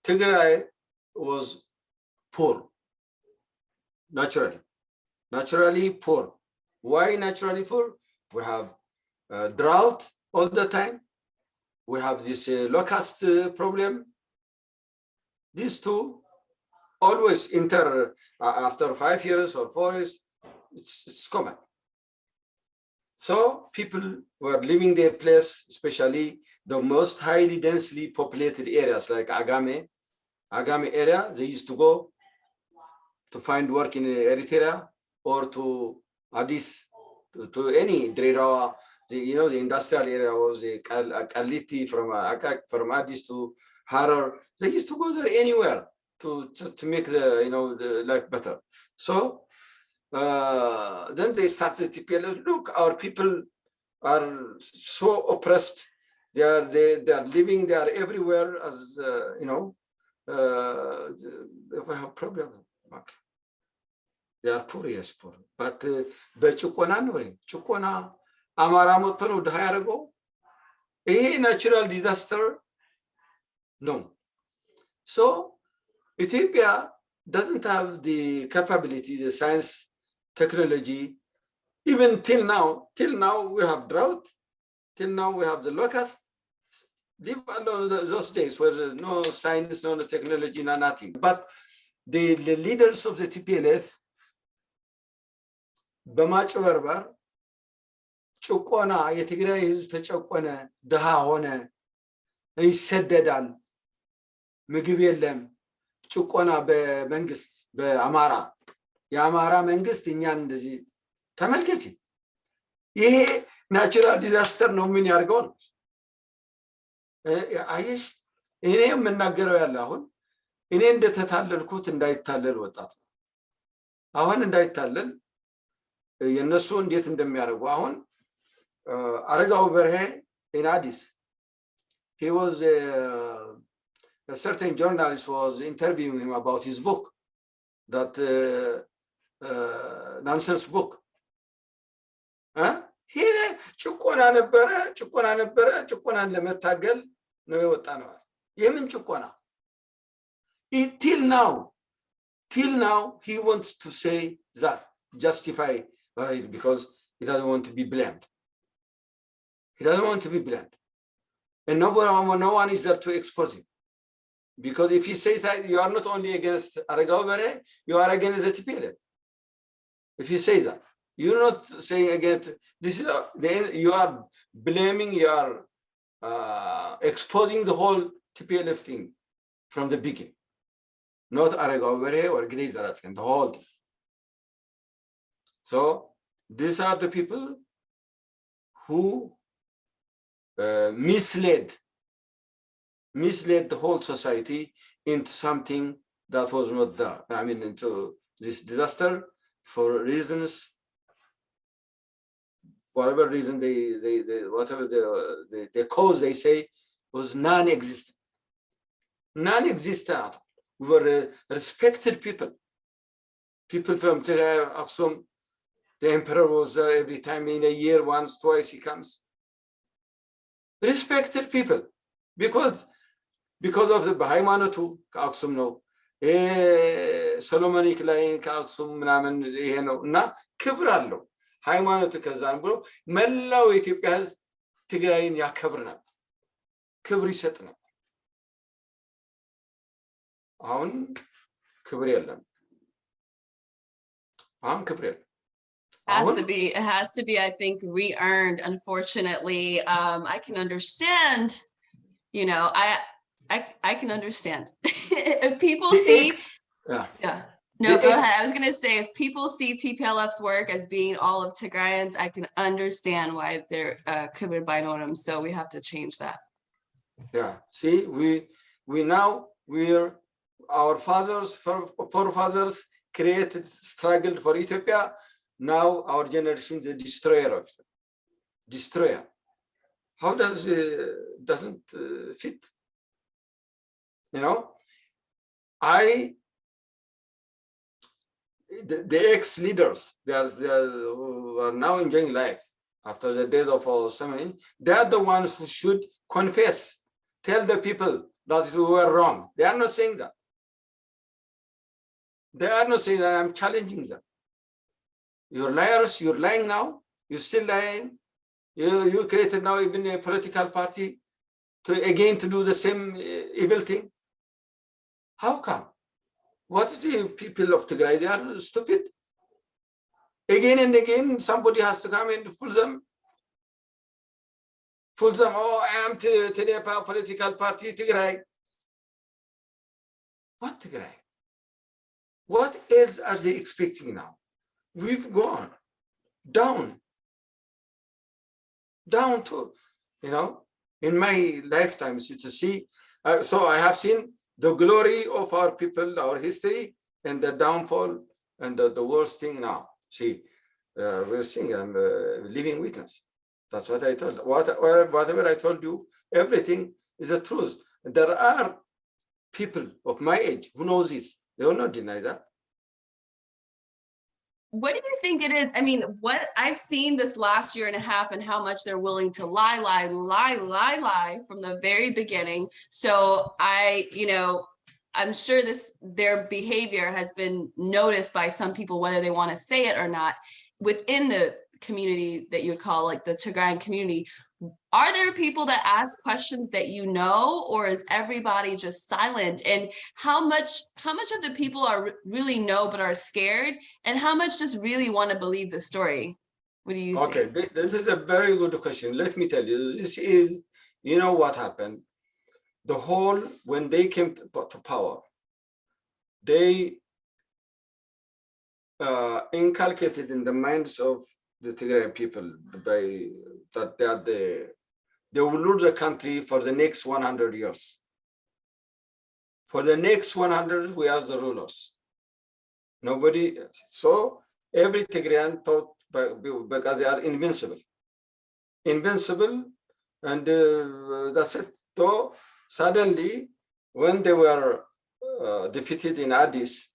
Tigray was poor, naturally poor. Why naturally poor? We have drought all the time. We have this locust problem. These two always enter after 5 years or 4 years. It's common. So people were leaving their place, especially the most highly densely populated areas like Agame area. They used to go to find work in Eritrea or to Addis, to any Diaspora. The industrial area was Kaliti from Addis to Harar. They used to go there anywhere to make the life better. So then they started TPLF. Look, our people are so oppressed. They are living. They are everywhere. As if I have problem, okay. They are poor, yes, poor. But በጭቆና ነው ጭቆና አማራ መጥቶ ነው ድሃ ያደረገው። ይሄ natural disaster no. So Ethiopia doesn't have the capability, the science, technology. Even till now we have drought. Till now we have the locust. Leave alone those days where no science, no technology, no nothing. But the leaders of the TPLF, በማጭበርበር ጭቆና የትግራይ ህዝብ ተጨቆነ ድሃ ሆነ ይሰደዳል ምግብ የለም ጭቆና በመንግስት በአማራ የአማራ መንግስት እኛን እንደዚህ ተመልከቺ ይሄ ናቹራል ዲዛስተር ነው ምን ያርገው ነው አይሽ እኔ የምናገረው ያለ አሁን እኔ እንደተታለልኩት እንዳይታለል ወጣት አሁን እንዳይታለል የነሱ እንዴት እንደሚያደርጉ አሁን አረጋው በርሄ in Addis he was a certain journalist was interviewing him about his book that nonsense book he ጭቆና ነበረ ጭቆናን ለመታገል ነው የወጣ ነው የምን ጭቆና till now he wants to say that justify because he doesn't want to be blamed. And no one is there to expose him. Because if he says that, you are not only against Aragaw Bere, you are against the TPLF. If he says that, you're not saying against this. You are blaming, you are exposing the whole TPLF thing from the beginning. Not Aragaw Bere or Grace Aratskan, the whole thing. So these are the people who misled the whole society into something that was not there. I mean, into this disaster for reasons, whatever reason the cause they say was non-existent. Non-existent. We were respected people. People from Tigray, Aksum. The emperor was there every time in a year, once, twice he comes. Respected people, because of the ሃይማኖቱ ከአክሱም ነው ሰሎሞኒክ ላይ ከአክሱም ምናምን ይሄ ነው እና ክብር አለው ሃይማኖቱ ከዛን ብሎ መላው የኢትዮጵያ ህዝብ ትግራይን ያከብር ነበር ክብር ይሰጥ ነበር አሁን ክብር የለም አሁን ክብር የለም It has to be, I think, re-earned, unfortunately. I can understand, I can understand. If people see, No, go ahead. I was going to say, if people see TPLF's work as being all of Tigrayans, I can understand why they're covered by Noram. So we have to change that. Yeah. See, we're our forefathers created, struggled for Ethiopia. Now our generation is a destroyer of it. Destroyer. How doesn't fit? The ex-leaders, they are now enjoying life after the days of our ceremony. They are the ones who should confess, tell the people that we were wrong. They are not saying that. They are not saying that. I'm challenging them. You're liars, you're lying now, you're still lying. You created now even a political party to do the same evil thing. How come? What is the people of Tigray? They are stupid. Again and again, somebody has to come and fool them. Oh, I am Tinepa political party Tigray. What Tigray? What else are they expecting now? We've gone down to, in my lifetime, to see. So I have seen the glory of our people, our history, and the downfall and the worst thing now. See, we're seeing I'm a living witness. That's what I told. Whatever I told you, everything is the truth. There are people of my age who know this. They will not deny that. What do you think it is? I mean, what I've seen this last year and a half and how much they're willing to lie from the very beginning. So I'm sure their behavior has been noticed by some people, whether they want to say it or not, within the community that you would call like the Tigrayan community. Are there people that ask questions that or is everybody just silent? And how much of the people are really know but are scared, and how much just really want to believe the story? What do you think? Okay, this is a very good question. Let me tell you, this is, what happened. When they came to power, they inculcated in the minds of the Tigray people that they will rule the country for the next 100 years. For the next 100, we are the rulers. Nobody. So every Tigrayan thought because they are invincible, and that's it. So suddenly, when they were defeated in Addis,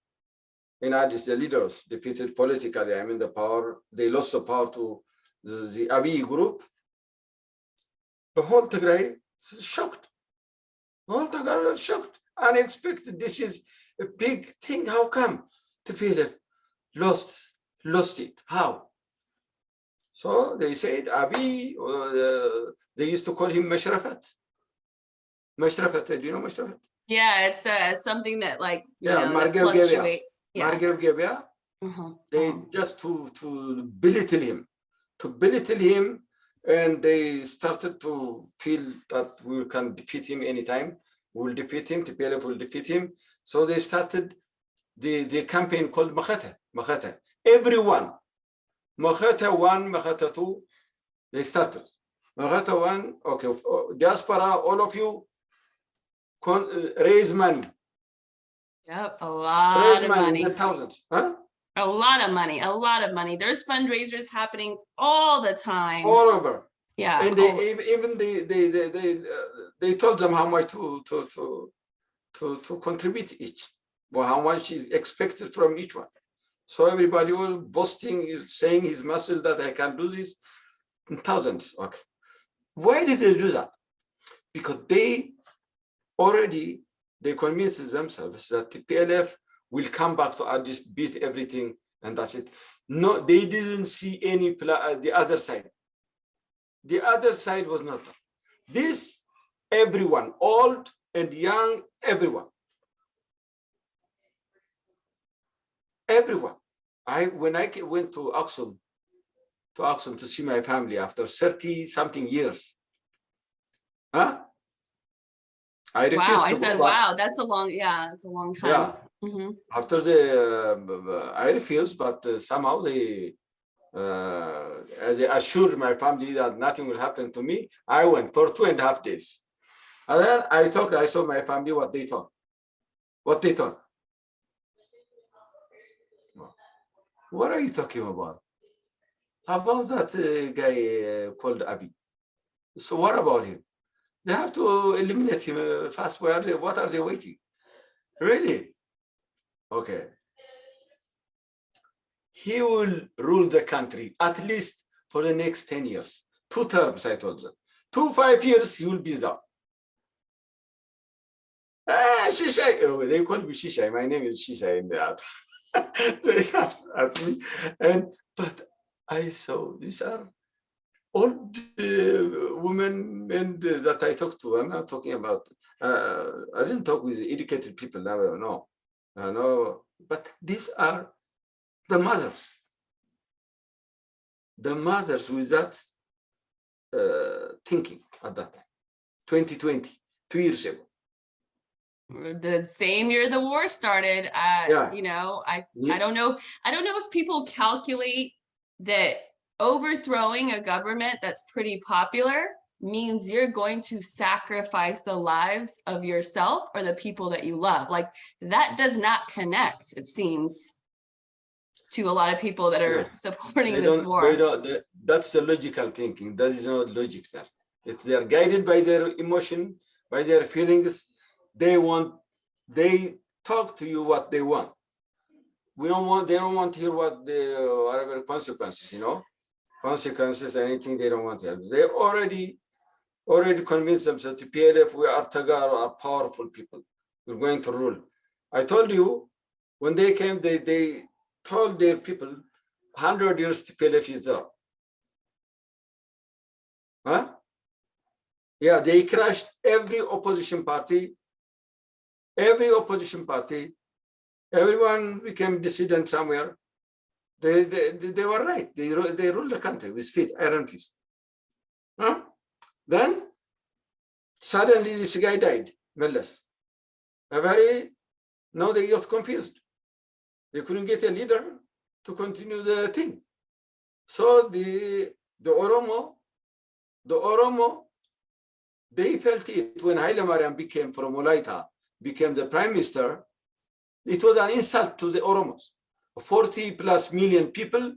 the leaders defeated politically. I mean, the power, they lost the power to the Abiy group. The whole Tigray is shocked. The whole Tigray is shocked. Unexpected. This is a big thing. How come TPLF lost it? How? So they said Abiy, they used to call him Mashrafat. Mashrafat, do you know Mashrafat? Yeah, it's something that that fluctuates. Yeah. They just to belittle him, and they started to feel that we can defeat him anytime. We'll defeat him. TPLF will defeat him. So they started the campaign called Makhata. Everyone, Makhata 1, Makhata 2, they started. Makhata 1, okay, Diaspora, all of you raise money. Yep, a lot of money. Thousands, huh? A lot of money. There's fundraisers happening all the time. All over. Yeah. And they told them how much to contribute each, or how much is expected from each one. So everybody was boasting, saying his muscle that I can do this in thousands. Okay. Why did they do that? Because they convinced themselves that TPLF will come back to Addis, beat everything, and that's it. No, they didn't see any the other side. The other side was not done. This, everyone, old and young, everyone. When I went to Aksum to see my family after 30-something years, huh? I refused wow, that's a long time. Yeah. After I refused, but somehow they assured my family that nothing will happen to me. I went for 2.5 days. And then I saw my family what they thought. What are you talking about? About that guy called Abiy. So what about him? They have to eliminate him fast. What are they waiting? Really? Okay. He will rule the country at least for the next 10 years. 2 terms, I told them. 5 years, he will be there. Shisha. Oh, they call me Shisha. My name is Shisha in the art. They laughed at me, but I saw these are old women and that I talked to. I'm not talking about. I didn't talk with educated people now. No, no. But these are the mothers. The mothers with that thinking at that time, 2020, 2 years ago. The same year the war started. Yeah. You know, I don't know. I don't know if people calculate that overthrowing a government that's pretty popular means you're going to sacrifice the lives of yourself or the people that you love. Like that does not connect, it seems, to a lot of people that are supporting this war. That's the logical thinking. That is not logic, sir. They are guided by their emotion, by their feelings. They talk to you what they want. They don't want to hear what the whatever consequences, consequences, anything they don't want to have. They already convinced themselves, TPLF, we are Tagar, are powerful people. We're going to rule. I told you, when they came, they told their people, 100 years TPLF is there. Huh? Yeah, they crushed every opposition party. Everyone became dissident somewhere. They were right. They ruled the country with feet, iron fist. Huh? Then suddenly this guy died, Meles. Now they got confused. They couldn't get a leader to continue the thing. So the Oromo, they felt it when Haile Mariam became from Olaita, became the prime minister. It was an insult to the Oromos. 40 plus million people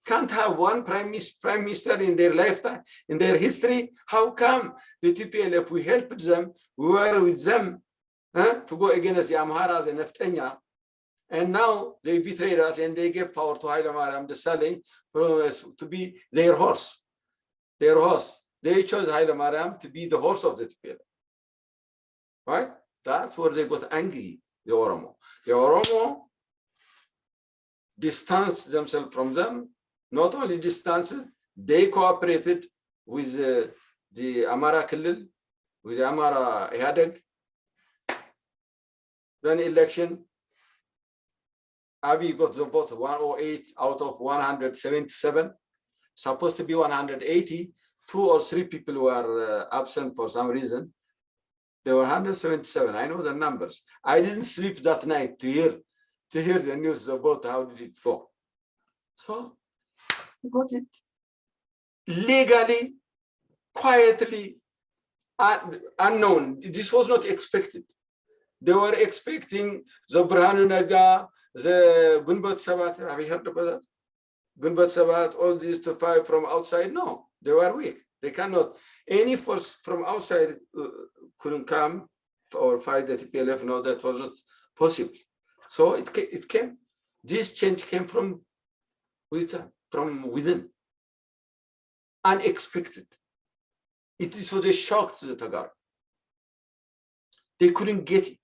can't have one prime minister in their lifetime, in their history. How come the TPLF, we helped them, we were with them to go against the Amharas and Neftanya, and now they betrayed us and they gave power to Haile Mariam Desalegn to be their horse. They chose Haile Mariam to be the horse of the TPLF. Right? That's where they got angry, the Oromo. The Oromo distanced themselves from them. Not only distanced, they cooperated with the Amara Killil, with the Amara Ihadeg. Then election, Abiy got the vote 108 out of 177. Supposed to be 180. 2 or 3 people were absent for some reason. There were 177. I know the numbers. I didn't sleep that night to hear the news about how did it go. So we got it legally, quietly, unknown. This was not expected. They were expecting the Burhanu Naga, the Gunbat Sabat. Have you heard about that? Gunbat Sabat, all these to fight from outside. No, they were weak. They cannot. Any force from outside couldn't come or fight the TPLF. No, that was not possible. So it came. This change came from within. Unexpected. It was a shock to the Tagar. They couldn't get it.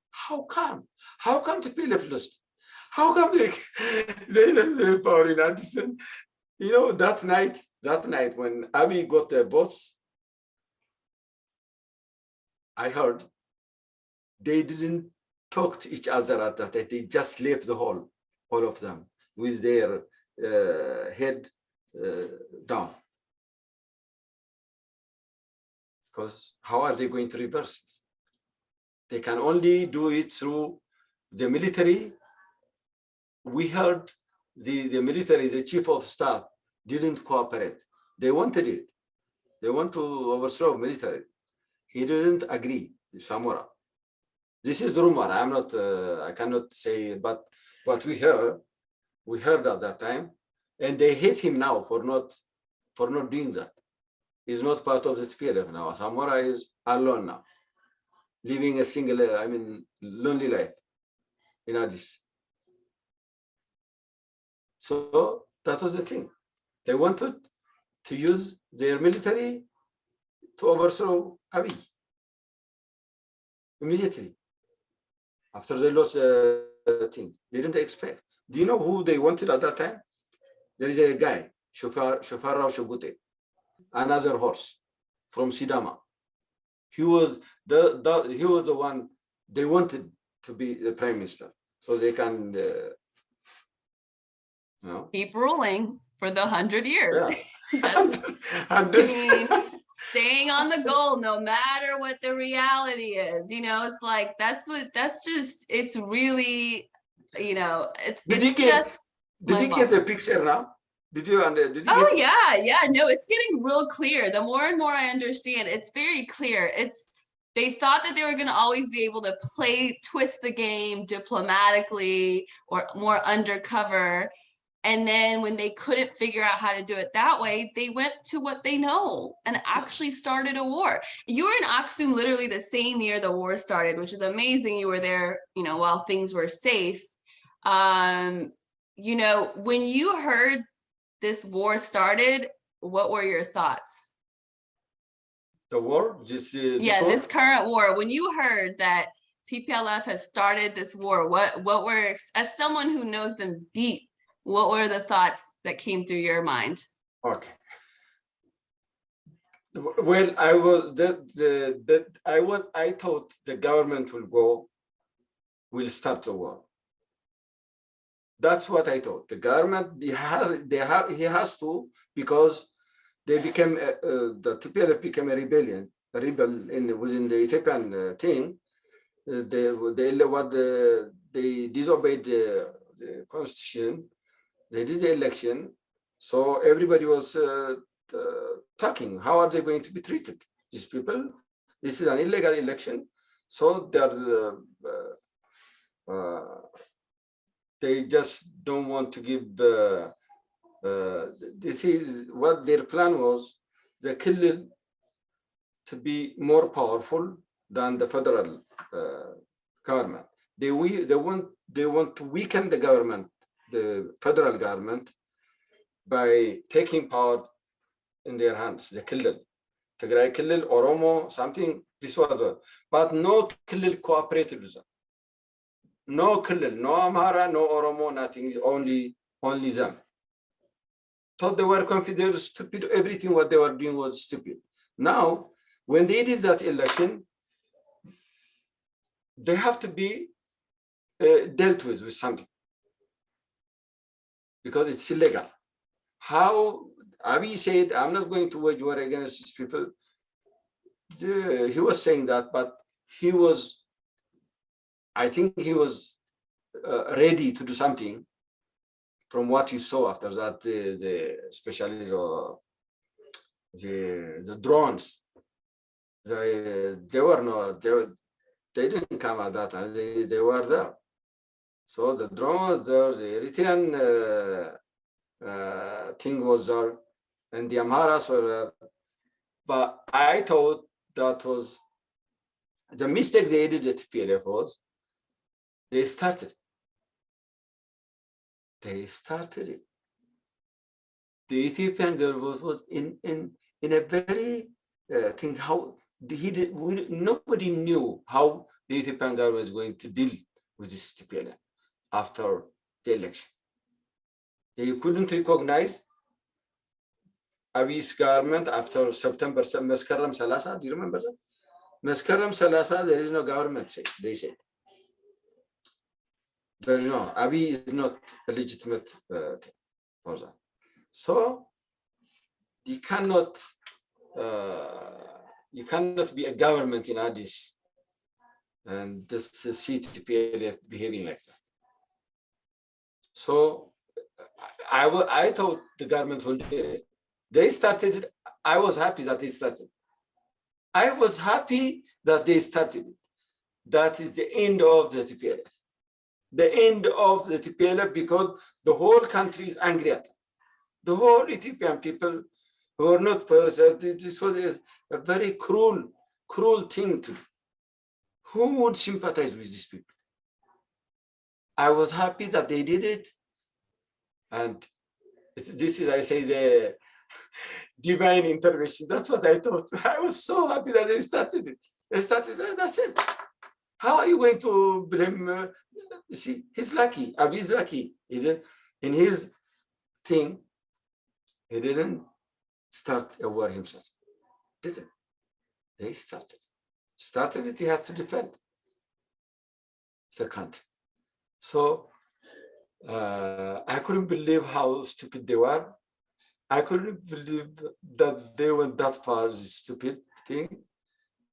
How come? How come TPLF lost? How come they lost their power in Addison? That night when Abiy got the votes, I heard they didn't talk to each other at that time. They just left the hall, all of them, with their head down. Because how are they going to reverse this? They can only do it through the military. We heard the military, the chief of staff, didn't cooperate. They wanted it. They want to overthrow military. He didn't agree with Samora. This is the rumor. I cannot say it, but what we heard at that time, and they hate him now for not doing that. He's not part of the TPLF now. Samora is alone now, living a single, lonely life in Addis. So that was the thing. They wanted to use their military to overthrow Abiy. immediately after they lost things. They didn't expect. Do you know who they wanted at that time? There is a guy, Shofar Shogute, another horse from Sidama. He was the one they wanted to be the prime minister, so they can keep ruling for the 100 years. Yeah. That's, I mean, staying on the goal no matter what the reality is. You know, it's like it's really, you know, Did you get the picture now? Did you yeah, no, it's getting real clear. The more and more I understand, it's very clear. They thought that they were going to always be able to twist the game diplomatically or more undercover. And then when they couldn't figure out how to do it that way, they went to what they know and actually started a war. You were in Aksum literally the same year the war started, which is amazing. You were there, you know, while things were safe. You know, when you heard this war started, what were your thoughts? The war? This current war. When you heard that TPLF has started this war, what were, as someone who knows them deep, what were the thoughts that came through your mind? Okay. Well, I thought the government will start the war. That's what I thought. The government, he has to, because they became the TPLF became a rebel within the Ethiopian thing. They disobeyed the constitution. They did the election, so everybody was talking. How are they going to be treated? These people. This is an illegal election, so they just don't want to give. This is what their plan was: the Killil to be more powerful than the federal government. They want to weaken the government, the federal government, by taking power in their hands. The Killil, Tigray Killil, Oromo, something. This was but no Killil cooperated with them. No Killil, no Amhara, no Oromo, nothing. Is only them. Thought they were confident, they were stupid. Everything what they were doing was stupid. Now, when they did that election, they have to be dealt with something, because it's illegal. How Abiy said, I'm not going to wage war against these people. He was saying that, but I think he was ready to do something from what he saw after that, especially the drones. They didn't come at that time, they were there. So the drones there, the Eritrean thing was there, and the Amharas were there. But I thought that was the mistake they did at TPLF was they started it. The Ethiopian government was in a very thing. How nobody knew how the Ethiopian government is going to deal with this TPLF after the election. They couldn't recognize Abiy's government after September, Meskarram Salasa. Do you remember that? Meskarram Salasa, there is no government, they said. There is no, Abiy is not a legitimate thing for that. So you cannot be a government in Addis and just see TPLF behaving like that. So I thought the government will do it. They started it. I was happy that they started. I was happy that they started it. That is the end of the TPLF. The end of the TPLF, because the whole country is angry at them. The whole Ethiopian people who are not, this was a very cruel thing to do. Who would sympathize with these people? I was happy that they did it. And this is, I say, the divine intervention. That's what I thought. I was so happy that they started it. They started it, that's it. How are you going to blame? You see, he's lucky. Abiy is lucky. In his thing, he didn't start a war himself. Didn't. They started. Started it, he has to defend the country. So I couldn't believe how stupid they were. I couldn't believe that they went that far, this stupid thing,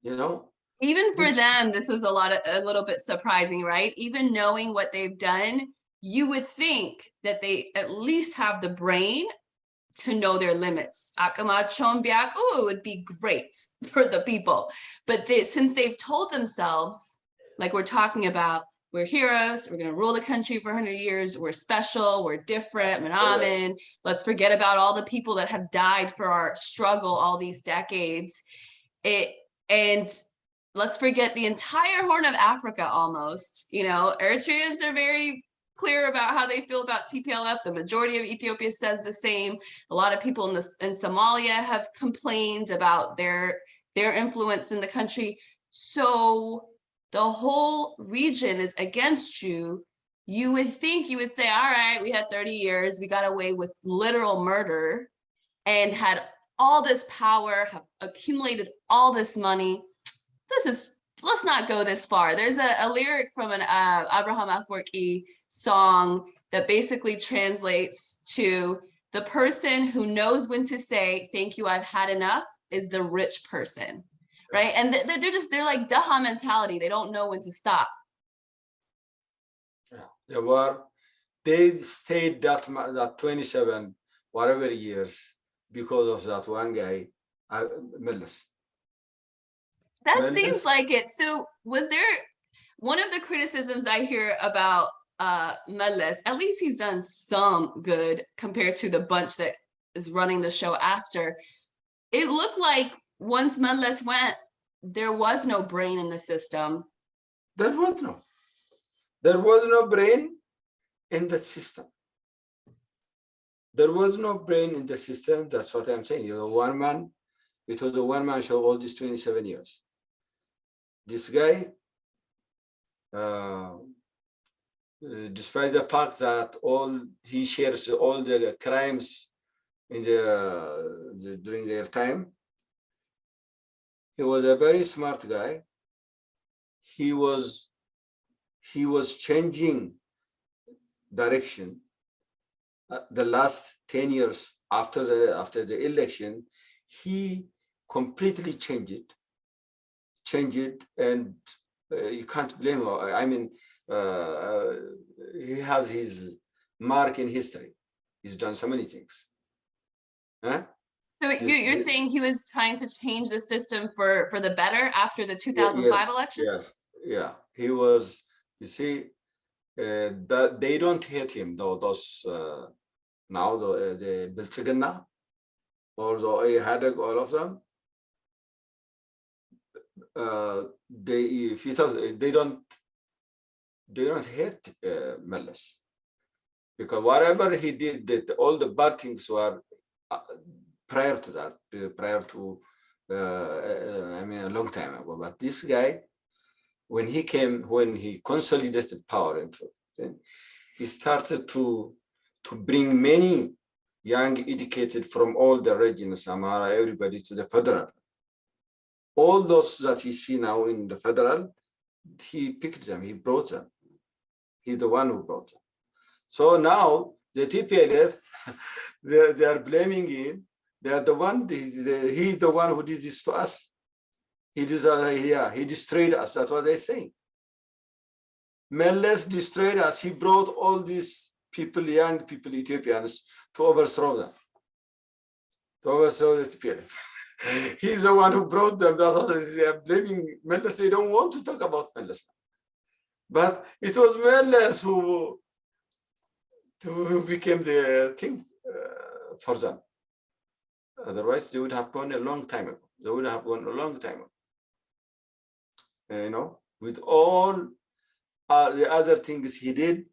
you know. Even for them, this was a little bit surprising, right? Even knowing what they've done, you would think that they at least have the brain to know their limits. It would be great for the people. But since they've told themselves, like we're talking about, we're heroes, we're gonna rule the country for 100 years, we're special, we're different, let's forget about all the people that have died for our struggle all these decades. And let's forget the entire Horn of Africa almost. You know, Eritreans are very clear about how they feel about TPLF. The majority of Ethiopia says the same. A lot of people in Somalia have complained about their influence in the country. So the whole region is against you. You would think, you would say, all right, we had 30 years, we got away with literal murder and had all this power, have accumulated all this money. Let's not go this far. There's a lyric from an Abraham Afeworki song that basically translates to the person who knows when to say, thank you, I've had enough, is the rich person, right? And they're like Daha mentality. They don't know when to stop. Yeah, they stayed that 27, whatever years, because of that one guy, Meles. That seems like it. So was there, one of the criticisms I hear about Meles, at least he's done some good compared to the bunch that is running the show after. It looked like once Meles went, there was no brain in the system. There was no brain in the system. There was no brain in the system. That's what I'm saying. You know, it was a one-man show all these 27 years. This guy, despite the fact that he shares all the crimes in during their time, he was a very smart guy. He was changing direction. The last 10 years after the election, he completely changed it, and you can't blame him. I mean, he has his mark in history. He's done so many things. Huh? So you're saying he was trying to change the system for the better after the 2005 elections? Yes, yeah. He was, you see, that they don't hate him, though, those now the Biltzigana or the Ihadeg, all of them. They don't hate Meles, because whatever he did, all the bad things were prior to that, I mean, a long time ago. But this guy, when he consolidated power he started to bring many young educated from all the regions, Amhara, everybody, to the federal. All those that you see now in the federal, he picked them, he brought them. He's the one who brought them. So now the TPLF, they are blaming him. They are the one, he's the one who did this to us. He destroyed us. That's what they're saying. Meles destroyed us. He brought all these people, young people, Ethiopians, to overthrow them, to overthrow the TPLF. He's the one who brought them. That's why they are blaming Meles. They don't want to talk about Meles. But it was Meles who became the thing for them. Otherwise, they would have gone a long time ago. They would have gone a long time ago. You know, with all the other things he did,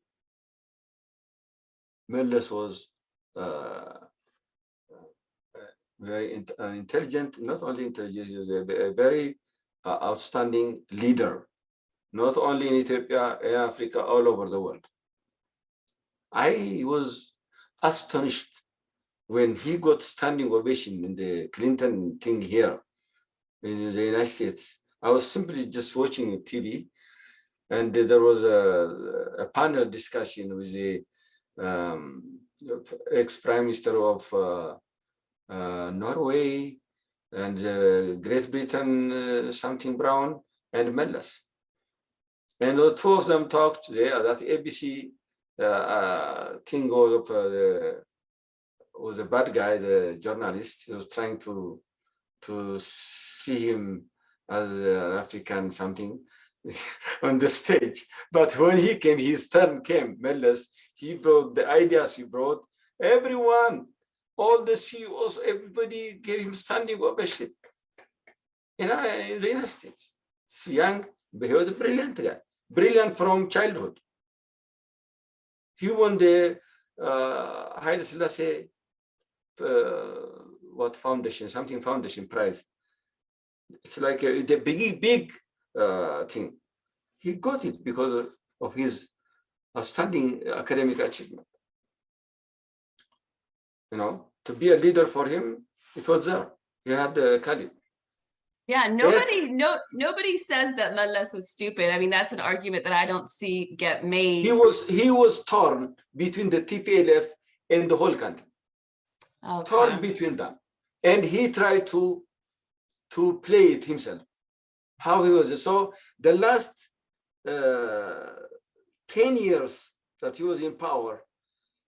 Meles was very intelligent, not only intelligent, he was a very outstanding leader. not only in Ethiopia, in Africa, all over the world. I was astonished when he got standing ovation in the Clinton thing here in the United States. I was simply just watching TV, and there was a panel discussion with the ex-prime minister of Norway and Great Britain, something Brown, and Mellas. And the two of them talked there. That ABC thing was a bad guy, the journalist. He was trying to see him as an African something on the stage. But when he came, his turn came, Mellas, he brought the ideas he brought. Everyone, all the CEOs, everybody gave him standing ovation. In the United States. It's young, but he was a brilliant guy. Brilliant from childhood. He won the Haile Selassie what foundation, something foundation prize. It's like the big thing. He got it because of his outstanding academic achievement. You know, to be a leader for him, it was there. He had the caliber. Yeah, nobody says that Mellas was stupid. I mean, that's an argument that I don't see get made. He was torn between the TPLF and the whole country. Okay. Torn between them. And he tried to play it himself. How he was. So the last 10 years that he was in power,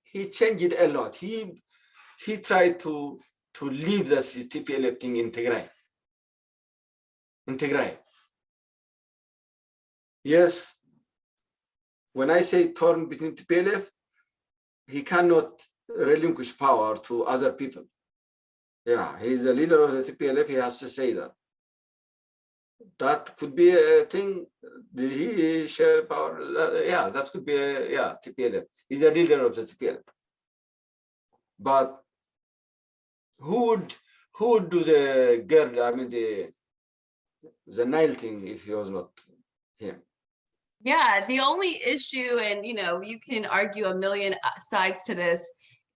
he changed it a lot. He tried to leave that TPLF thing in Tigray. In Tigray. Yes, when I say torn between TPLF, he cannot relinquish power to other people. Yeah, he's the leader of the TPLF, he has to say that. That could be a thing. Did he share power? Yeah, that could be TPLF. He's the leader of the TPLF. But who would do the girl, I mean the Nile thing if he was not him? Yeah, the only issue, and you can argue a million sides to this.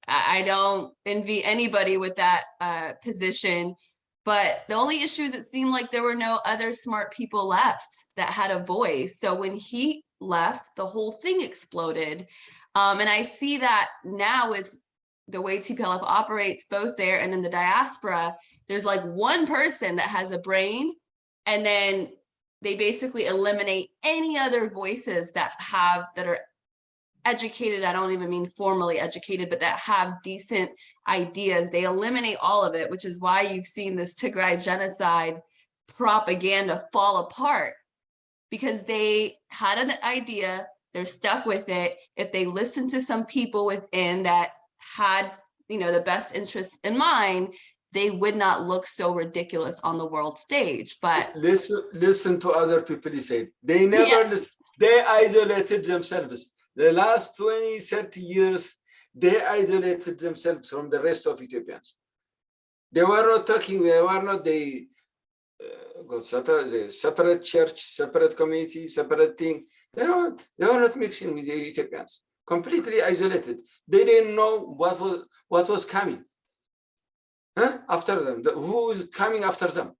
I don't envy anybody with that position, but the only issue is it seemed like there were no other smart people left that had a voice. So when he left, the whole thing exploded. And I see that now with the way TPLF operates both there and in the diaspora, there's like one person that has a brain, and then they basically eliminate any other voices that are educated. I don't even mean formally educated, but that have decent ideas. They eliminate all of it, which is why you've seen this Tigray genocide propaganda fall apart, because they had an idea, they're stuck with it. If they listened to some people within that had, the best interests in mind, they would not look so ridiculous on the world stage. But listen to other people, he said. They never listen. They isolated themselves. The last 20, 30 years, they isolated themselves from the rest of Ethiopians. They were not talking, they got separate church, separate community, separate thing. They were not mixing with the Ethiopians. Completely isolated. They didn't know what was coming. After them, who is coming after them?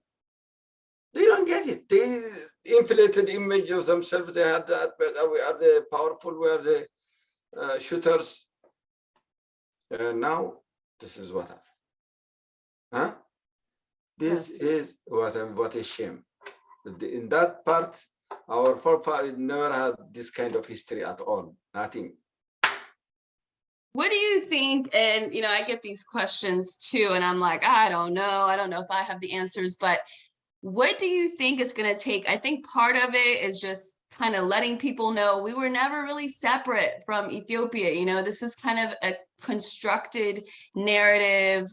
They don't get it. They inflated image of themselves. They had that, but we are the powerful, we are the shooters. Now, this is what happened. This is what a shame. In that part, our forefathers never had this kind of history at all. Nothing. What do you think? And, I get these questions too, and I'm like, I don't know if I have the answers, but what do you think it's going to take? I think part of it is just kind of letting people know we were never really separate from Ethiopia. This is kind of a constructed narrative.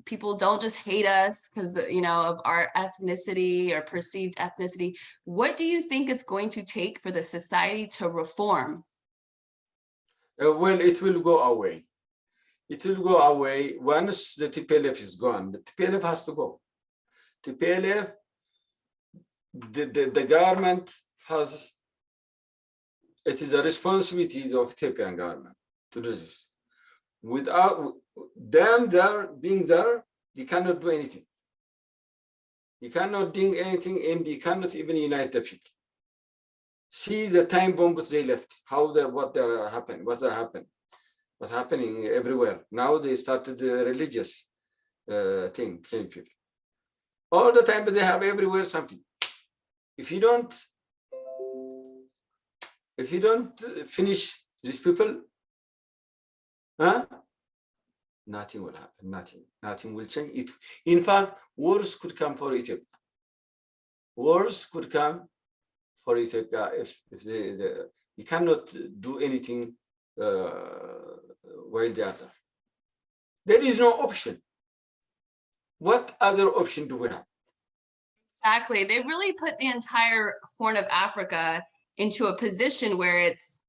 People don't just hate us because, of our ethnicity or perceived ethnicity. What do you think it's going to take for the society to reform? Well, it will go away. It will go away once the TPLF is gone. The TPLF has to go. TPLF, the government it is a responsibility of Ethiopian government to do this. Without them being there, they cannot do anything. You cannot do anything, and you cannot even unite the people. See the time bombs they left, what's happening everywhere. Now they started the religious thing, killing people. All the time, but they have everywhere something. If you don't finish these people, nothing will happen. Nothing will change. In fact, wars could come for Ethiopia. Wars could come for Ethiopia if you cannot do anything while they are there. There is no option. What other option do we have? Exactly. They really put the entire Horn of Africa into a position where it's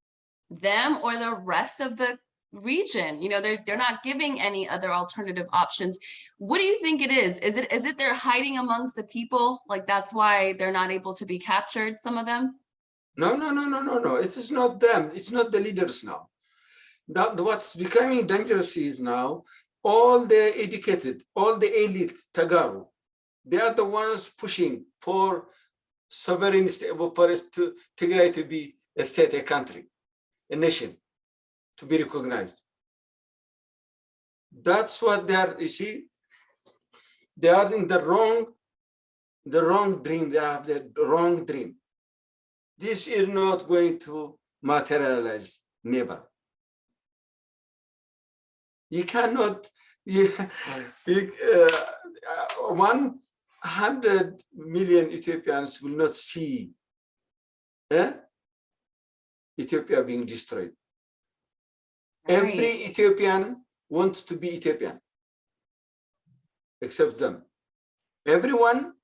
them or the rest of the region. You know, they're not giving any other alternative options. What do you think it is? Is it they're hiding amongst the people? Like that's why they're not able to be captured, some of them? No. It is not them. It's not the leaders now. What's becoming dangerous is now all the educated, all the elite Tagaru, they are the ones pushing for sovereignty, for Tigray to be a state, a country, a nation, to be recognized. That's what they are, you see, they are in the wrong dream. They have the wrong dream. This is not going to materialize, never. You cannot, 100 million Ethiopians will not see Ethiopia being destroyed. Right. Every Ethiopian wants to be Ethiopian, except them. Everyone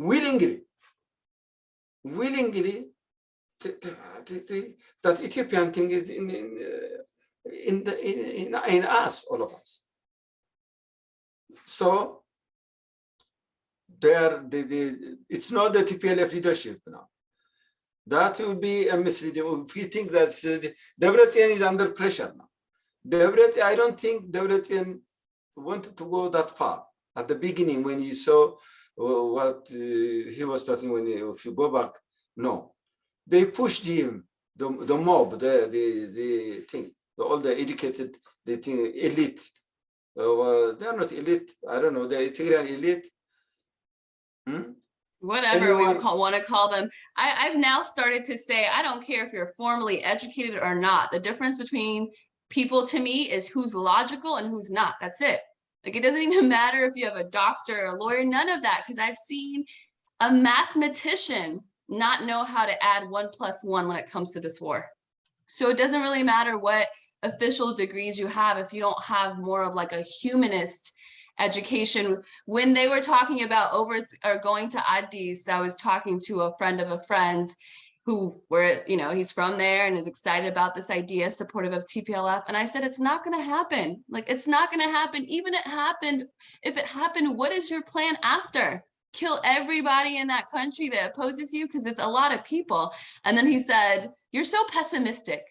willingly, that Ethiopian thing is in us, all of us. So it's not the TPLF leadership now. That would be a misleading. If we think that Debretsion is under pressure now. I don't think Debretsion wanted to go that far at the beginning when he saw what he was talking. If you go back, no, they pushed him, the mob, the thing, all the educated, the thing, elite. They are not elite. I don't know, the Tigrayan elite. Whatever we want to call them. I've now started to say, I don't care if you're formally educated or not. The difference between people to me is who's logical and who's not. That's it. Like, it doesn't even matter if you have a doctor, a lawyer, none of that. Because I've seen a mathematician not know how to add 1 + 1 when it comes to this war. So it doesn't really matter what official degrees you have if you don't have more of like a humanist education. When they were talking about going to Addis, I was talking to a friend of a friend's who he's from there and is excited about this idea, supportive of TPLF. And I said, it's not going to happen. Like, it's not going to happen. Even if it happened, what is your plan after? Kill everybody in that country that opposes you? Because it's a lot of people. And then he said, you're so pessimistic.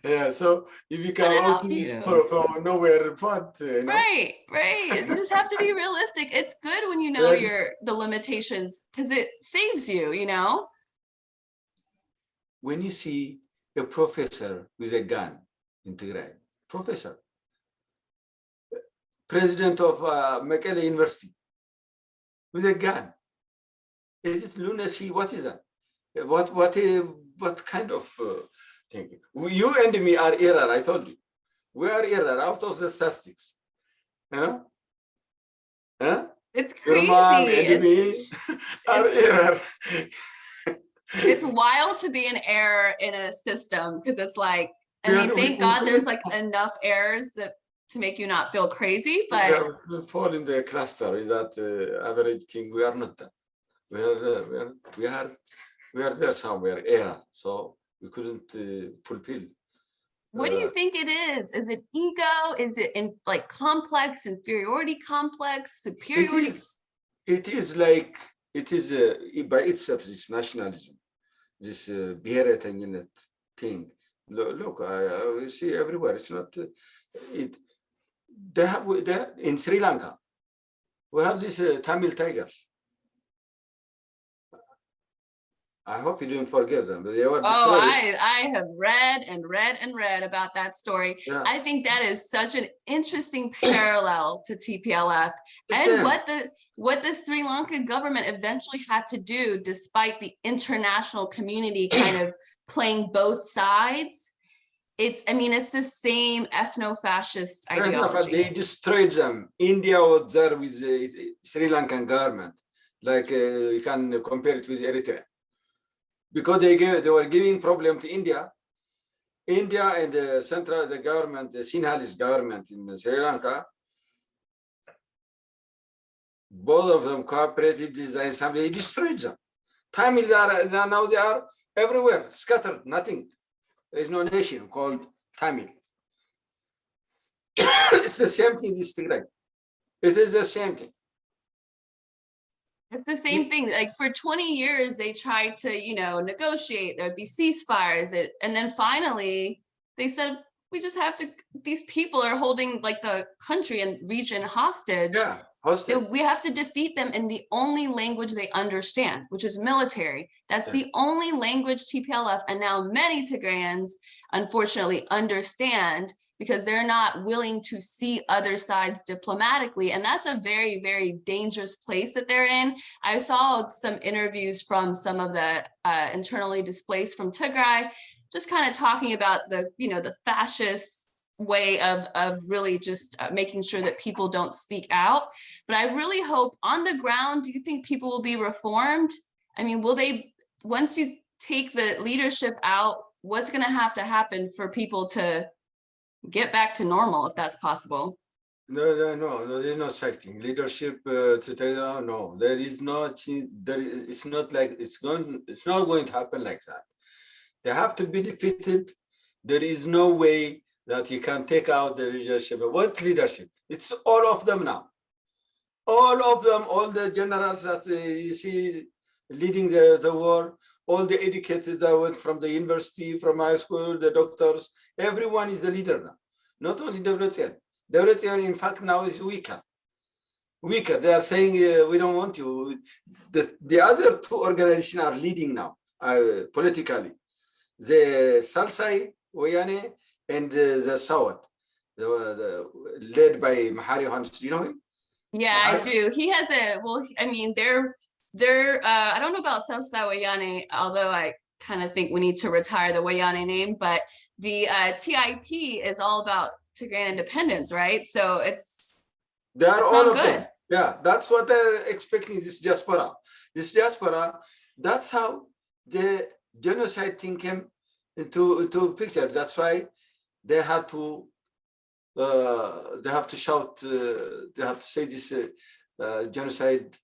Yeah, so you become optimist from nowhere, but right. You just have to be realistic. It's good when you know the limitations, because it saves you, When you see a professor with a gun in Tigray, president of Mekelle University with a gun, is it lunacy? What is that? What kind of thinking? You and me are error. I told you, we are error out of the statistics. It's crazy. Your mom and me are error. It's wild to be an error in a system, because it's like, thank God there's like enough errors to make you not feel crazy. But we fall in the cluster in that average thing. We are not that. We are there somewhere, error. So we couldn't fulfill. What do you think it is? Is it ego? Is it in like complex, inferiority complex, superiority? It is like it is by itself this nationalism, this ብሔረተኝነት thing. Look, I see everywhere. It's not it. They have in Sri Lanka. We have these Tamil tigers. I hope you didn't forget them. But they were destroyed. I have read and read and read about that story. Yeah. I think that is such an interesting parallel to TPLF and what the Sri Lankan government eventually had to do, despite the international community kind of playing both sides. It's the same ethno-fascist ideology. They destroyed them. India was there with the Sri Lankan government. Like you can compare it with Eritrea. Because they were giving problem to India and the government, the Sinhalese government in Sri Lanka, both of them cooperated, designed something, they destroyed them. Tamil now they are everywhere, scattered, nothing. There is no nation called Tamil. It's the same thing, this Tigray. It is the same thing. It's the same thing. Like for 20 years, they tried to, negotiate. There'd be ceasefires. And then finally, they said, we just have to, these people are holding like the country and region hostage. Yeah, hostage. We have to defeat them in the only language they understand, which is military. That's the only language TPLF and now many Tigrayans, unfortunately, understand, because they're not willing to see other sides diplomatically. And that's a very, very dangerous place that they're in. I saw some interviews from some of the internally displaced from Tigray, just kind of talking about the fascist way of really just making sure that people don't speak out. But I really hope on the ground, do you think people will be reformed? I mean, will they, once you take the leadership out, what's going to happen for people to get back to normal, if that's possible? No, there is no such thing. Leadership today, no, there is no. It's not like it's not going to happen like that. They have to be defeated. There is no way that you can take out the leadership. What leadership? It's all of them now. All of them, all the generals that you see leading the war, all the educated that went from the university, from high school, the doctors, everyone is a leader now. Not only Betrayal. Betrayal, in fact, now is weaker. They are saying, we don't want you. The other two organizations are leading now, politically. The Salsai, Wayane, and the Sawat, led by Mahari Hans. Do you know him? Yeah, Mahari? I do. He has they're I don't know about Salsai Wayane, although I kind of think we need to retire the Wayane name, but the TIP is all about Tigrayan independence, right? So they are all of them. Yeah, that's what they're expecting. This diaspora, that's how the genocide thing came into picture. That's why they have to shout, they have to say this genocide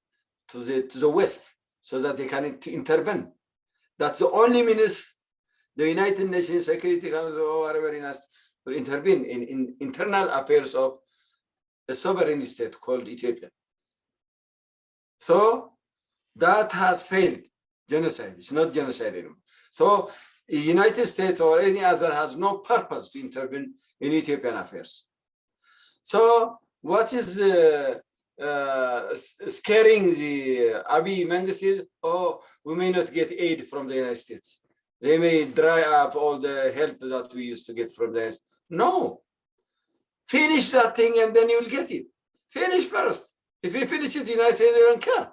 to the West, so that they can intervene. That's the only means the United Nations Security Council or whatever will intervene in internal affairs of a sovereign state called Ethiopia. So that has failed. Genocide. It's not genocide anymore. So the United States or any other has no purpose to intervene in Ethiopian affairs. So what is scaring the Abiy Mendes is, we may not get aid from the United States. They may dry up all the help that we used to get from the United States. No. Finish that thing and then you will get it. Finish first. If you finish it, the United States don't care.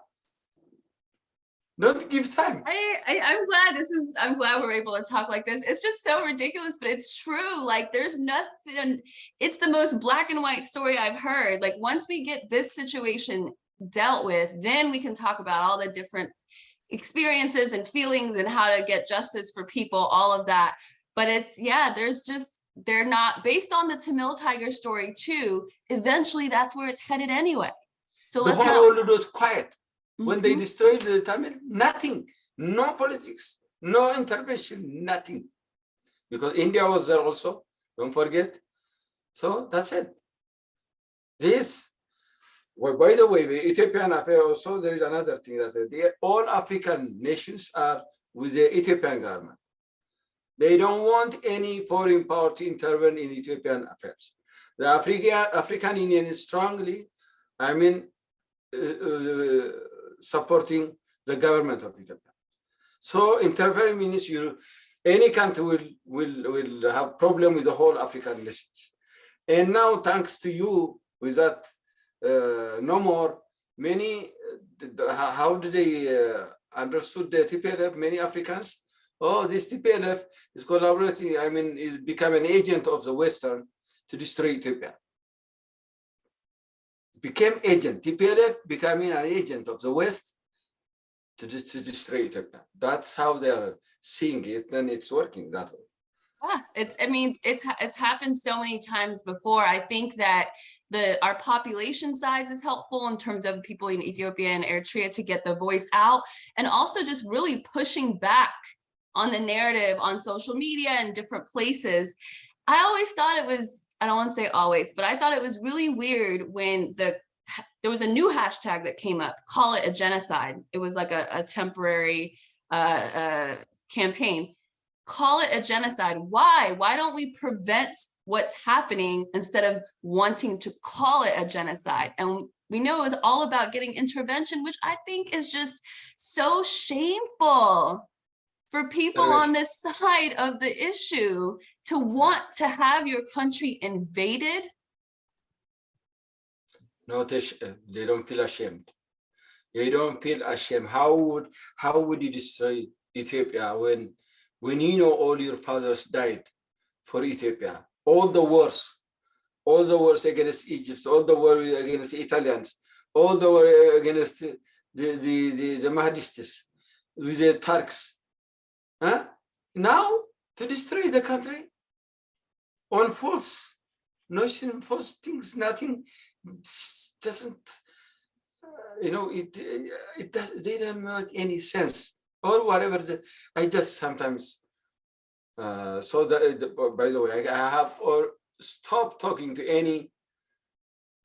Don't give time. I'm glad we're able to talk like this. It's just so ridiculous, but it's true. Like there's nothing, it's the most black and white story I've heard. Like once we get this situation dealt with, then we can talk about all the different experiences and feelings and how to get justice for people, all of that. But they're not, based on the Tamil Tiger story too, eventually that's where it's headed anyway. So the whole world was quiet. When they destroyed the Tamil, nothing, no politics, no intervention, nothing. Because India was there also, don't forget. So that's it. This Well, by the way, the Ethiopian affair also, there is another thing that all African nations are with the Ethiopian government. They don't want any foreign power to intervene in Ethiopian affairs. The African Union is strongly, supporting the government of Ethiopia. So interfering means any country will have problem with the whole African nations. And now, thanks to you, with that, no more, many, how do they understood the TPLF, many Africans? Oh, this TPLF is collaborating, is become an agent of the Western to destroy Ethiopia. Became agent, TPLF becoming an agent of the West to destroy Ethiopia. That's how they are seeing it, and it's working that way. It's happened so many times before. I think that our population size is helpful in terms of people in Ethiopia and Eritrea to get the voice out, and also just really pushing back on the narrative on social media and different places. I always thought it was, I don't want to say always, but I thought it was really weird when there was a new hashtag that came up, call it a genocide. It was like a temporary campaign. Call it a genocide. Why? Why don't we prevent what's happening instead of wanting to call it a genocide? And we know it was all about getting intervention, which I think is just so shameful for people on this side of the issue to want to have your country invaded. No, they don't feel ashamed. They don't feel ashamed. How would you destroy Ethiopia when you know all your fathers died for Ethiopia? All the wars against Egypt, all the war against Italians, all the war against the Mahdists, with the Turks. Huh? Now to destroy the country on false notion, false things, nothing doesn't, it does. They don't make any sense or whatever. I just sometimes. So that, by the way, I have stopped talking to any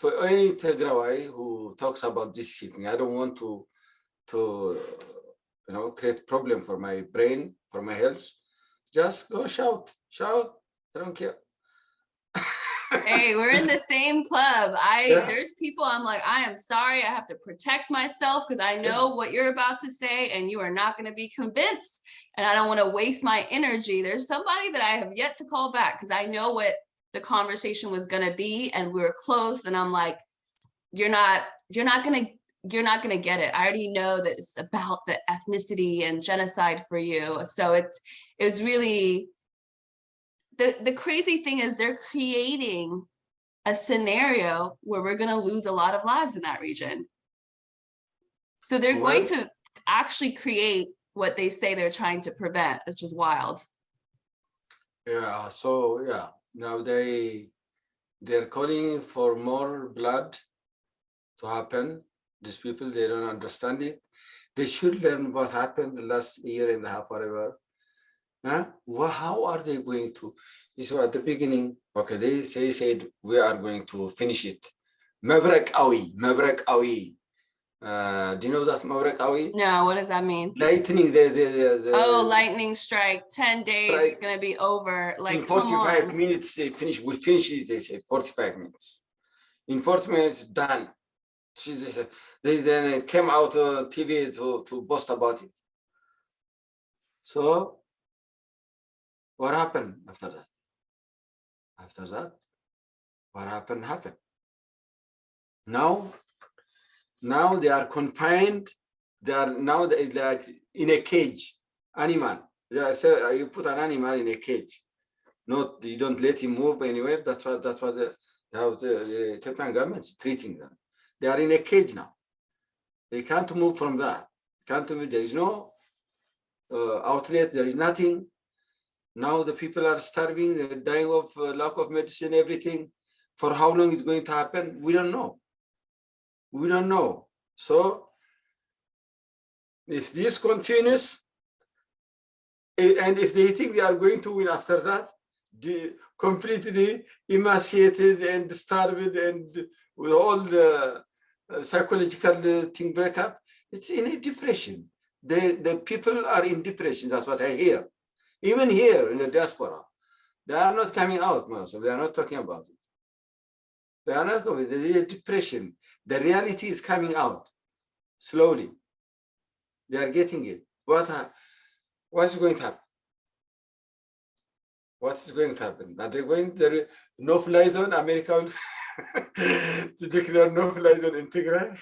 Tigray who talks about this thing. I don't want to create problem for my brain, for my health. Just go shout. I don't care. Hey, we're in the same club. There's people I'm like, I am sorry, I have to protect myself because I know what you're about to say and you are not going to be convinced, and I don't want to waste my energy. There's somebody that I have yet to call back because I know what the conversation was going to be and we were close, and I'm like, you're not going to get it. I already know that it's about the ethnicity and genocide for you. So it's really, the crazy thing is they're creating a scenario where we're going to lose a lot of lives in that region. So they're going to actually create what they say they're trying to prevent. It's just wild. Yeah. So yeah, now they're calling for more blood to happen. These people, they don't understand it. They should learn what happened the last year and a half, whatever. Well, how are they going to? So at the beginning, okay, they said we are going to finish it. Maverick Awi. Do you know that Maverick Awi? No, what does that mean? Lightning. Lightning strike. 10 days is gonna be over. Like, in 45 minutes, they finish. We'll finish it. They said 45 minutes. In 40 minutes, done. They then came out on TV to boast about it. So what happened after that? What happened? Now they are confined. They are now like in a cage. Animal. You put an animal in a cage. Not, you don't let him move anywhere. That's what the Ethiopian government is treating them. They are in a cage now. They can't move from that. There is no outlet. There is nothing. Now the people are starving, they're dying of lack of medicine, everything. For how long it's going to happen? We don't know. So if this continues, and if they think they are going to win after that, completely emaciated and starved and with all the psychological thing breakup. It's in a depression. The people are in depression. That's what I hear. Even here in the diaspora, they are not coming out, so they are not talking about it. They are not coming. The depression. The reality is coming out slowly. They are getting it. What's going to happen? What is going to happen? Are they going to no-fly zone? America will to declare no-fly zone in Tigray?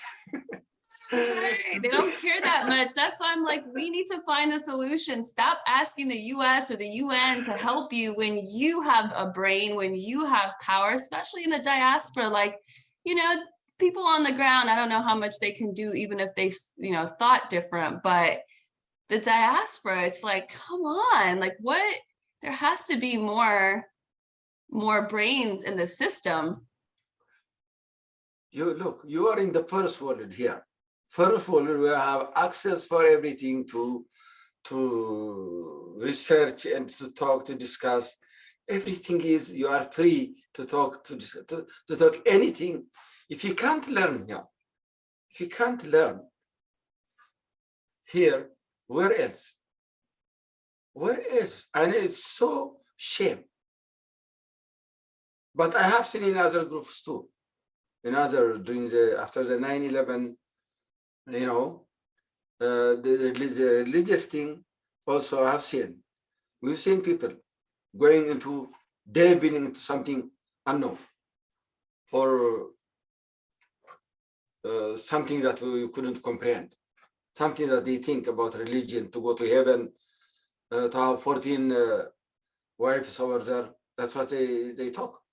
Right. They don't care that much. That's why I'm like, we need to find a solution. Stop asking the US or the UN to help you when you have a brain, when you have power, especially in the diaspora. Like, you know, people on the ground, I don't know how much they can do, even if they, you know, thought different, but the diaspora, it's like, come on, like what? There has to be more brains in the system. You are in the first world here. First world, we have access for everything to research and to talk, to discuss. Everything is, you are free to talk, to talk anything. If you can't learn here, if you can't learn here, where else? Where else? And it's so shame. But I have seen in other groups too. In other, after the 9/11, you know, the religious thing also I have seen. We've seen people going into, delving into something unknown for something that we couldn't comprehend, something that they think about religion, to go to heaven, to have 14 wives over there. That's what they talk.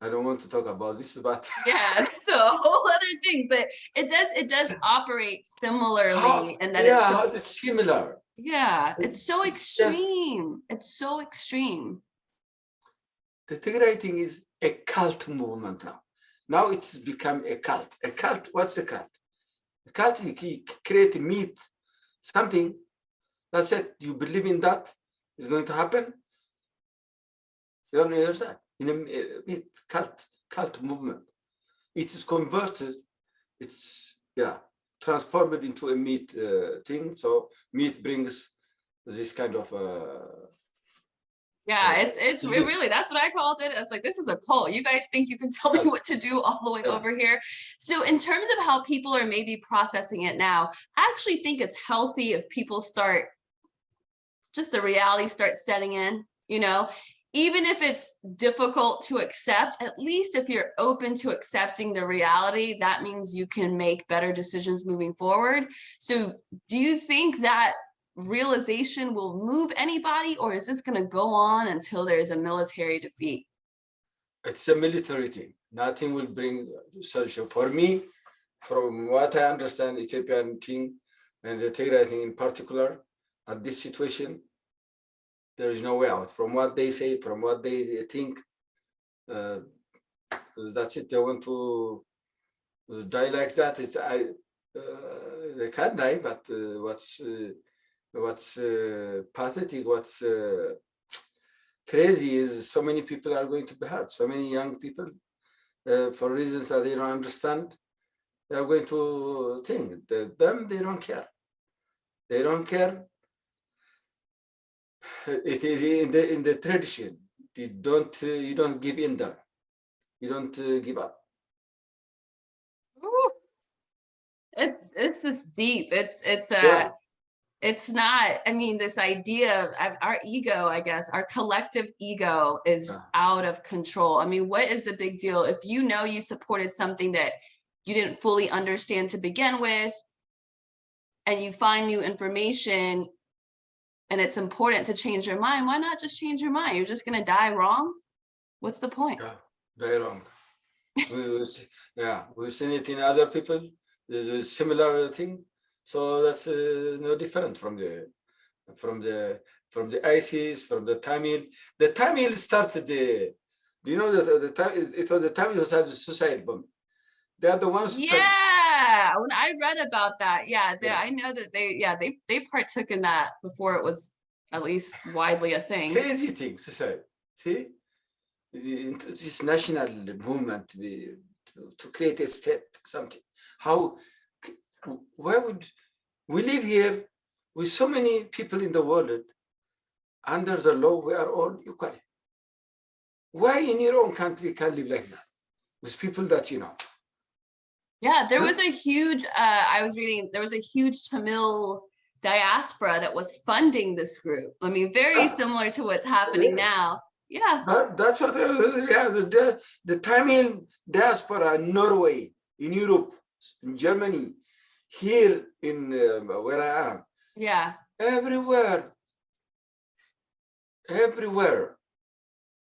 I don't want to talk about this, but yeah, that's a whole other thing. But it does operate similarly, and that it's similar. Yeah, it's so extreme. It's so extreme. The Tigray thing is a cult movement now. Now it's become a cult. A cult. What's a cult? A cult, you create a myth, something. That's it. You believe in that is going to happen. You don't understand. In a cult movement, it is converted. It's transformed into a myth thing. So myth brings this kind of it's really, that's what I called it. It's like, this is a cult. You guys think you can tell me what to do all the way over here? So in terms of how people are maybe processing it now, I actually think it's healthy if people start, just the reality starts setting in, you know, even if it's difficult to accept, at least if you're open to accepting the reality, that means you can make better decisions moving forward. So do you think that realization will move anybody, or is this going to go on until there is a military defeat? It's a military thing. Nothing will bring solution. For me, from what I understand, Ethiopian thing and the Tigray thing in particular, at this situation, there is no way out. From what they say, from what they think, that's it. They want to die like that. They can't die, but what's pathetic, what's crazy is so many people are going to be hurt. So many young people, for reasons that they don't understand, they are going to think that they don't care. They don't care. It is in the tradition. You don't give in there. You don't give up. Ooh. It's just deep. It's not, I mean, this idea of our ego, I guess, our collective ego is out of control. I mean, what is the big deal? If you know you supported something that you didn't fully understand to begin with, and you find new information, and it's important to change your mind, why not just change your mind? You're just going to die wrong? What's the point? Die wrong. We've seen it in other people. There's a similar thing. So that's no different from the ISIS, from the Tamil. The Tamil started do you know that it was the Tamil who started the suicide bomb. They are the ones. Yeah, when I read about that, I know that they partook in that before it was at least widely a thing. Crazy thing, suicide. See, this national movement to create a state, something. Why would we live here with so many people in the world? Under the law, we are all equal. Why in your own country can't live like that with people that you know? Yeah, there was a huge, I was reading, there was a huge Tamil diaspora that was funding this group. I mean, very similar to what's happening now. Yeah. That's what, the Tamil diaspora in Norway, in Europe, in Germany, here in where I am. Yeah. Everywhere.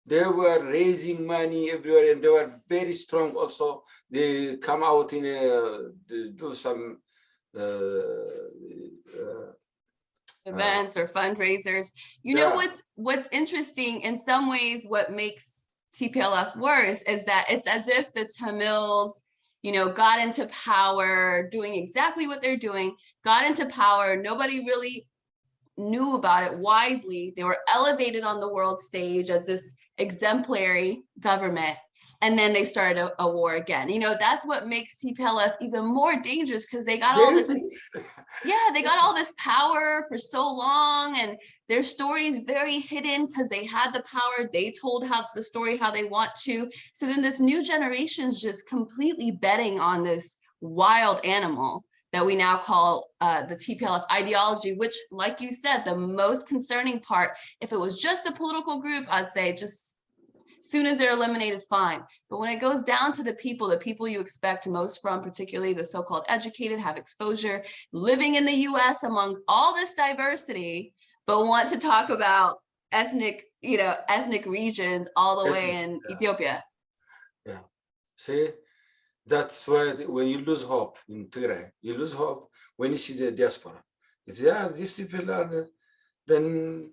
They were raising money everywhere, and they were very strong also. They come out in do some events or fundraisers. You know what's interesting in some ways, what makes TPLF worse is that it's as if the Tamils, you know, got into power doing exactly what they're doing, got into power, nobody really knew about it widely. They were elevated on the world stage as this exemplary government, and then they started a war again. You know, that's what makes TPLF even more dangerous, because they got all this, they got all this power for so long, and their story is very hidden because they had the power. They told the story how they want to. So then this new generation's just completely betting on this wild animal that we now call the TPLF ideology, which, like you said, the most concerning part, if it was just a political group, I'd say just soon as they're eliminated, fine. But when it goes down to the people you expect most from, particularly the so-called educated, have exposure, living in the US among all this diversity, but want to talk about ethnic regions all the way in Ethiopia. Yeah, see? That's why when you lose hope in Tigray, you lose hope when you see the diaspora. If these people are there, then,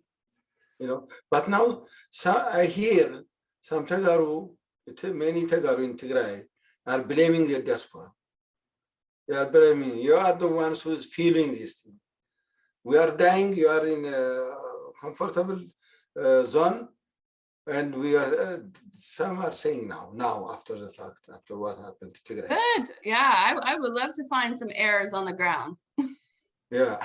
you know. But now I hear some many Tagaru in Tigray are blaming the diaspora. They are blaming, you are the ones who is feeling this thing. We are dying, you are in a comfortable zone. And we are, some are saying now after the fact, after what happened to Tigray. Good, yeah, I would love to find some errors on the ground. Yeah.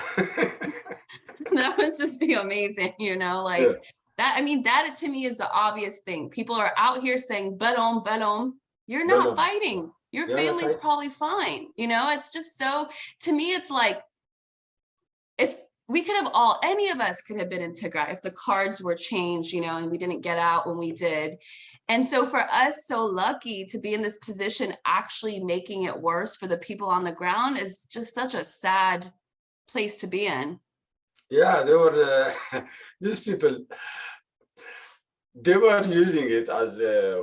That would just be amazing, you know, like that. I mean, that to me is the obvious thing. People are out here saying, belom, you're not fighting. Your family's probably fine. You know, it's just so, to me, it's like, if we could have any of us could have been in Tigray if the cards were changed, you know, and we didn't get out when we did. And so for us, so lucky to be in this position, actually making it worse for the people on the ground is just such a sad place to be in. Yeah, they were, these people, they were using it as a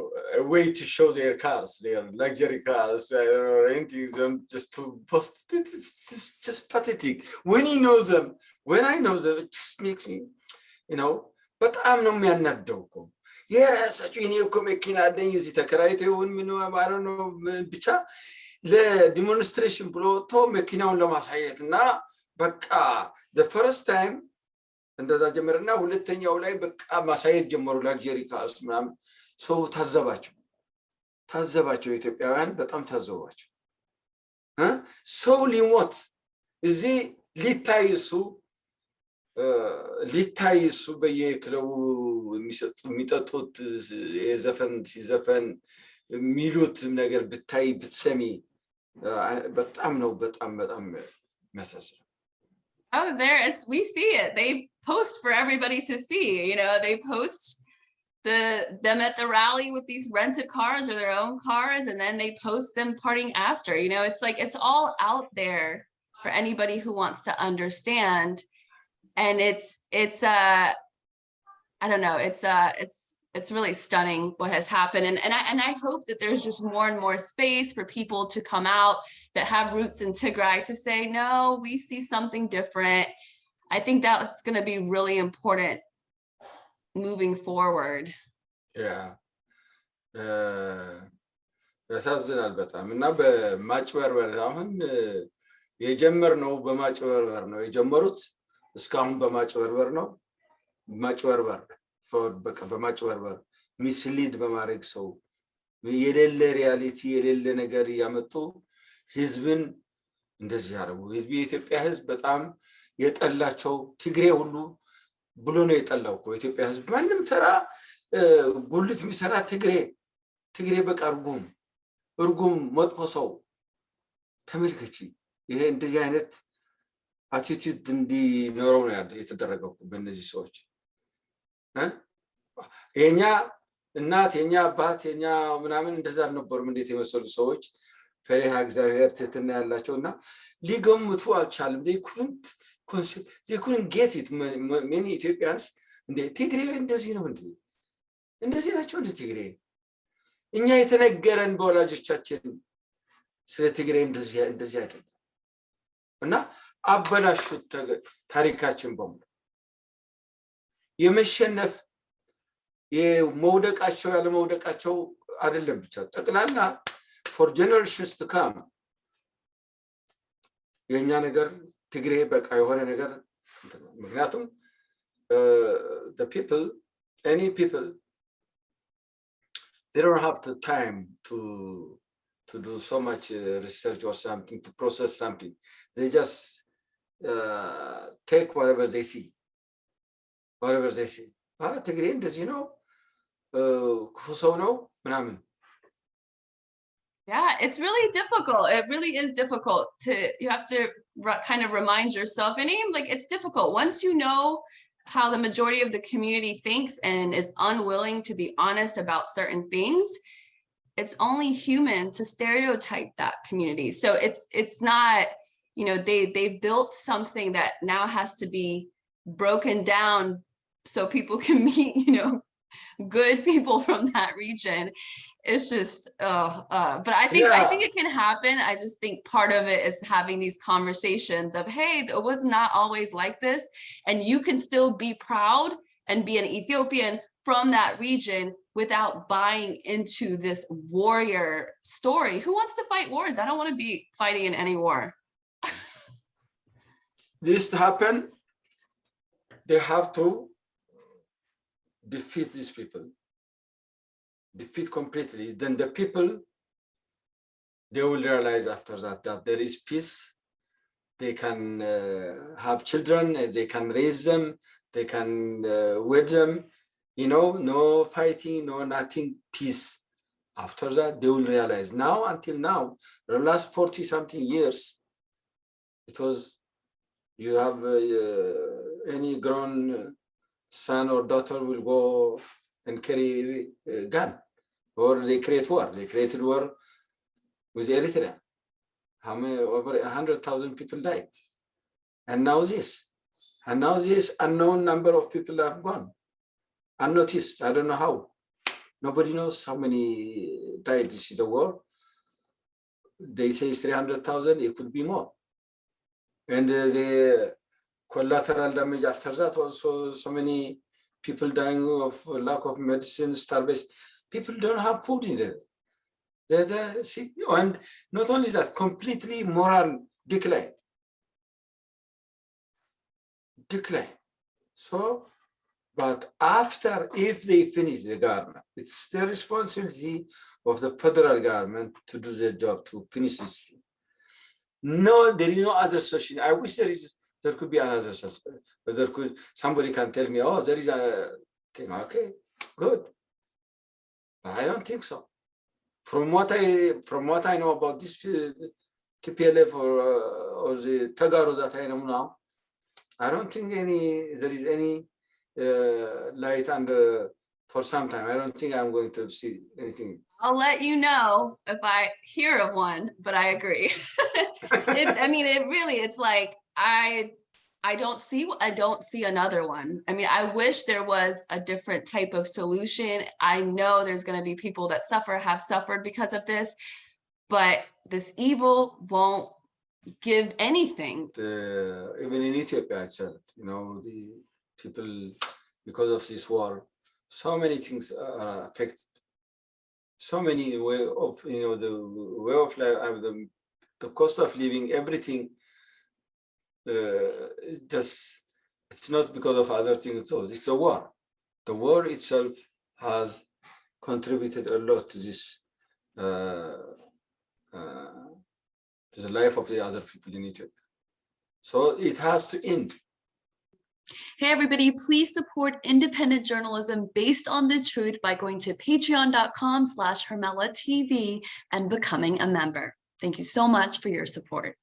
way to show their cars, their luxury cars, renting them just to post. It's just pathetic. When you know them, when I know them, it just makes me, you know, but I'm not የሚያናደው የራሳቸው እኔ እኮ መኪና አለኝ እዚህ ተከራይተው ይሁን ምን I don't know ብቻ ለዲሞንስትሬሽን ብሎ ቶ መኪናውን ለማሳየትና በቃ the first time እንደዛ ጀመረና ሁለተኛው ላይ በቃ ማሳየት ጀመሩ ላግዠሪ ካርስ ምናምን ሰው ታዘባቸው ኢትዮጵያውያን በጣም ታዘባቸው ሰው ሊሞት እዚህ ሊታይሱ በየክለቡ የሚጠጡት የዘፈን ሲዘፈን ሚሉት ነገር ብታይ ብትሰሚ በጣም ነው በጣም የሚያሳዝነው Oh, we see it. They post for everybody to see, you know, they post them at the rally with these rented cars or their own cars, and then they post them partying after, you know, it's like, it's all out there for anybody who wants to understand. And it's I don't know, it's really stunning what has happened. And I hope that there's just more and more space for people to come out that have roots in Tigray to say, no, we see something different. I think that's going to be really important moving forward. Yeah. ያሳዝናል በጣም እና በማጭበርበር አሁን የጀመርነው በማጭበርበር ነው የጀመሩት እስካሁን በማጭበርበር ነው ማጭበርበር በማጭበርበር ሚስሊድ በማድረግ ሰው የሌለ ሪያሊቲ የሌለ ነገር ያመጡ ህዝብን እንደዚህ ያደረጉ የኢትዮጵያ ህዝብ በጣም የጠላቸው ትግሬ ሁሉ ብሎ ነው የጠላው እኮ የኢትዮጵያ ህዝብ ማንም ተራ ጉልት የሚሰራ ትግሬ በቃ እርጉም መጥፎ ሰው ተመልከቺ ይሄ እንደዚህ አይነት አቲቲዩድ እንዲኖረው ነው የተደረገው በእነዚህ ሰዎች የኛ እናት የኛ አባት የኛ ምናምን እንደዛ አልነበሩም እንዴት የመሰሉ ሰዎች ፈሪሃ እግዚአብሔር ትህትና ያላቸውና ሊገምቱ አልቻለም they couldn't get it many Ethiopians እንደ ትግሬ እንደዚህ ነው እንደዚህ ናቸው እንደ ትግሬ እኛ የተነገረን በወላጆቻችን ስለ ትግሬ እንደዚህ አይደለም እና አበላሹት ታሪካችን በሙሉ የመሸነፍ የመውደቃቸው ያለ መውደቃቸው አይደለም ብቻ ጠቅላላ for generations to come የኛ ነገር ትግሬ በቃ የሆነ ነገር ምክንያቱም the people any people they don't have the time to do so much research or something to process something they just take whatever they see ትግሬ እንደዚህ ነው ክፉ ሰው ነው ምናምን Yeah, it's really difficult. It really is difficult you have to kind of remind yourself and even like it's difficult once you know how the majority of the community thinks and is unwilling to be honest about certain things. It's only human to stereotype that community. So it's not, you know, they've built something that now has to be broken down so people can meet, you know, good people from that region. It's just but I think it can happen. I just think part of it is having these conversations of, hey, it was not always like this, and you can still be proud and be an Ethiopian from that region without buying into this warrior story. Who wants to fight wars? I don't want to be fighting in any war. This to happen, they have to defeat these people. Defeat completely, then the people, they will realize after that there is peace. They can have children, they can raise them, they can wed them, you know, no fighting, no nothing, peace. After that, they will realize. Now, until now, the last 40 something years, it was, you have any grown son or daughter will go and carry a gun, or they create war. They created war with Eritrea. How many, over 100,000 people died. And now this unknown number of people have gone, unnoticed. I don't know how. Nobody knows how many died. This is a war. They say 300,000, it could be more. And the collateral damage after that, also so many people dying of lack of medicine, starvation. People don't have food in there. They're sick. And not only that, completely moral decline. So, but after, if they finish the government, it's the responsibility of the federal government to do their job, to finish this thing. No, there is no other solution. I wish there could be another solution. But somebody can tell me, oh, there is a thing. Okay, good. But I don't think so. From what I know about this TPLF or the Tagaro that I know now, I don't think there is any light under for some time. I don't think I'm going to see anything. I'll let you know if I hear of one, but I agree. It's like I don't see another one. I mean, I wish there was a different type of solution. I know there's going to be people that have suffered because of this, but this evil won't give anything. Even in Ethiopia itself, you know, the people, because of this war, so many things are affected. So many way of, you know, the way of life, the cost of living, everything. It's not because of other things at all. It's a war. The war itself has contributed a lot to this to the life of the other people in Ethiopia. So it has to end. Hey, everybody, please support independent journalism based on the truth by going to patreon.com/HermelaTV and becoming a member. Thank you so much for your support.